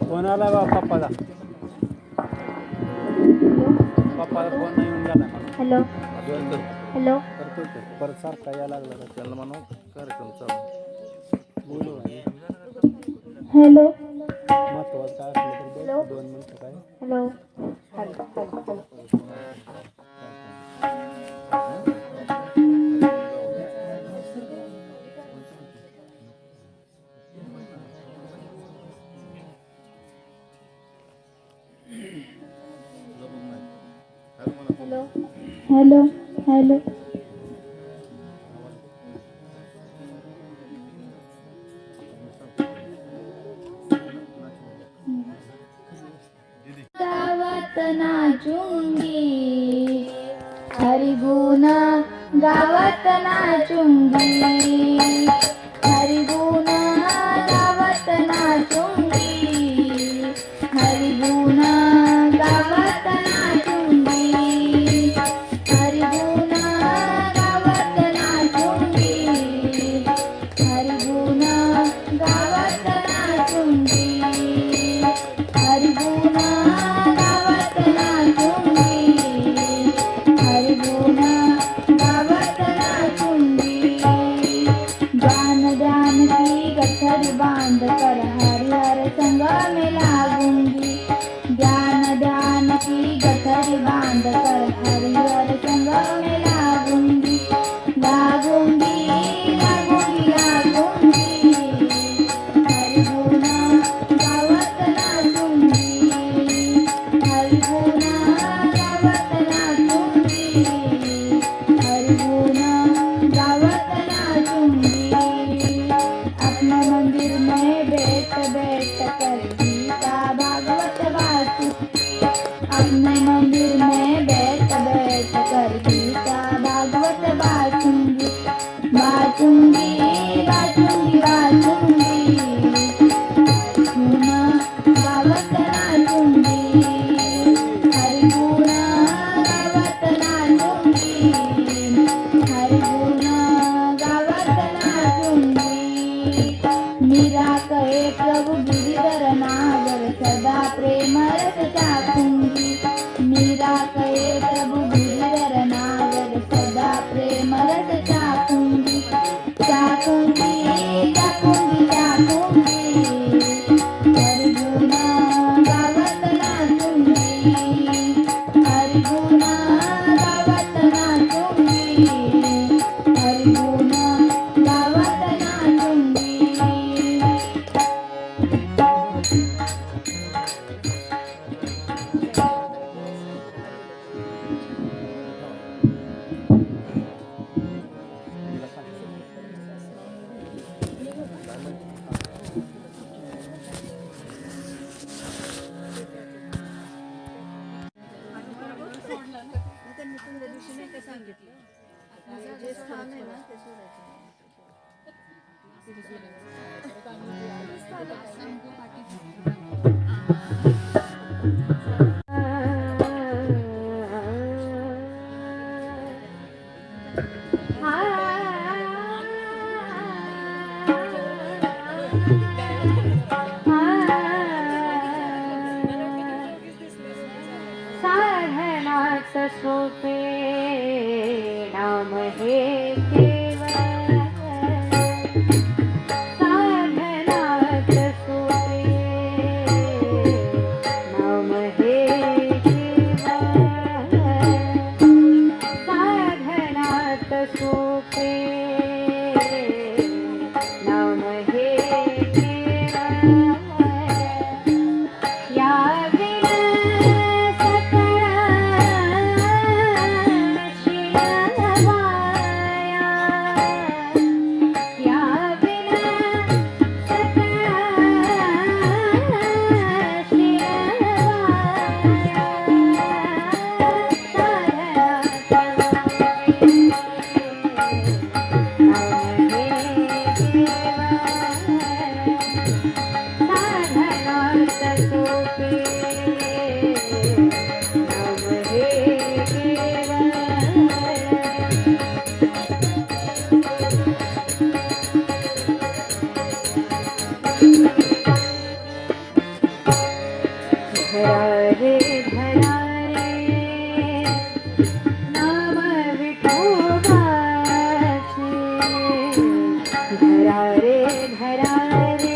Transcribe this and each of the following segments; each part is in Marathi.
फोन आला बा पप्पाला. पप्पाला फोन नाही येऊन गेला. हॅलो हॅलो परत सारखा यायला लागला. त्यांना म्हणून कार्यक्रम चालू बोलू. हॅलो महत्वाचं काय असलं तर हॅलो. 2 मिनिटं काय hello hello hello hello hello hello गावात नाचुंगी हरिगुना गावात नाचुंगी हरिगुना गावात नाचुंगी हरिगुना गावात नाचुंगी हरिगुना गावात नाचुंगी हरिगुना गावात नाचुंगी हरिगुना गावात नाचुंगी हरिगुना गावात नाचुंगी जान जान की गठरी बांध कर हरिहर संग में लागूंगी ज्ञान ध्यान की गठरी बांध कर हरिहर संग में लागूंगी लागूंगी लागूंगी लागूंगी हरिगुना गावात नाचुंगी हरिगुना गावात नाचुंगी हरिगुना गावात नाचुंगी अपने मंदिर में बैठ बैठ कर गीता भागवत वाचू अपने मंदिर में बैठ बैठ कर गीता भागवत वाचूंगी वाचूंगी वाचूंगी वाचूंगी हरिगुना गावात नाचुंगी हरिगुना गावात नाचुंगी हरिगुना गावात नाचुंगी मीरा कहे प्रभु गिरिधर नागर सदा प्रेम रस चाखूंगी मीरा कहे प्रभु गिरिधर नागर सदा प्रेम रस चाखूंगी चाखूंगी चाखूंगी चाखूंगी हरिगुना गावात नाचुंगी हरिगुना गावात नाचुंगी हरिगुना गावात नाचुंगी साधनात सोपे नाम हे केवळ साधनात सोपे नाम हे केवळ साधनात सोपे नाम हे केवळ या धरा रे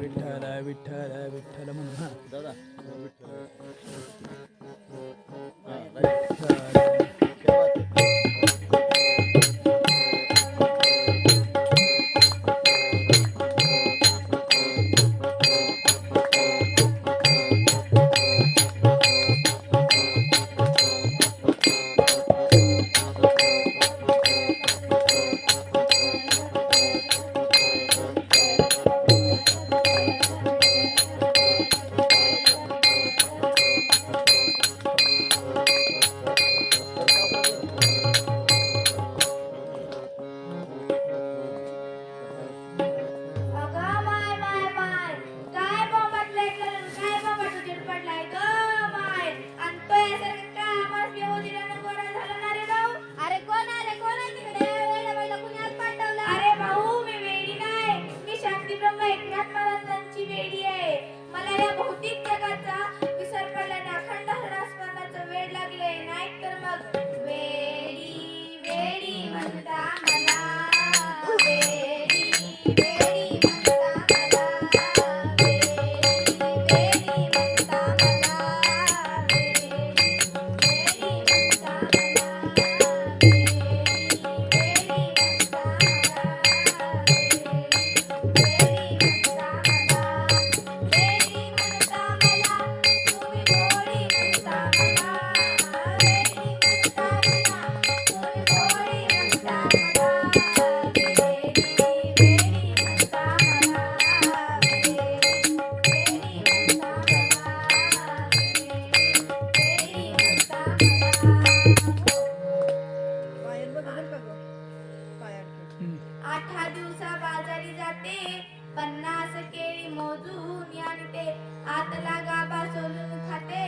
विठ्ठल विठ्ठल विठ्ठल म्हणून हा दादा विठ्ठल अगं माय माय माय काय बोंबाटलंय करून काय बोंबाट उजेड पडलाय ग माय आणि तो यासारखं का आवाज येऊ दिला ना गोडा झाला ना रे भाऊ अरे कोण आहे तिकडे वेड्या बाईला कुणी आज पाठवलं अरे भाऊ मी वेडी नाही मी शांतीब्रह्म एकनाथ महाराजांची वेडी आहे मला या भौतिक जगाचा विसर पडला ना अखंड हृदयस्मरणाचं वेड लागले नाही तर मग वेडी वेडी म्हणता मला वेडी वेडी म्हणता मला वेडी वेडी म्हणता मला वेडी वेडी म्हणता मला आठा दिवसा बाजारी जाते 50 केळी मोजून आणते आतला गाभा सोलून खाते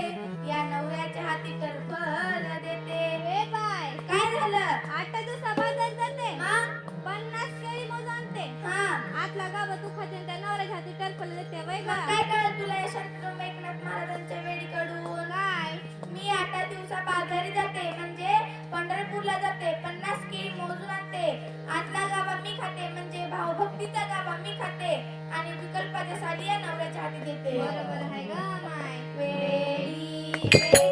या नवऱ्याच्या हाती टरफल देते हे बाय काय झालं 8 दिवसा बाजार जाते 50 केळी मोजून आणते आतला गाभा तू खाते त्या नवऱ्याच्या हाती टरफल देते बाय काय कळलं तुला या शांतराम एकनाथ महाराजांच्या वेडीकडून काय मी 8 दिवसा बाजारी जाते म्हणजे पंढरपूरला जाते 50 केळी मोजून आणते आतला गाभा मी खाते म्हणजे भावभक्तीचा गाभा मी खाते आणि विकल्पाच्या साडी या नवऱ्याच्या हाती देते बरोबर आहे ग माय वेडी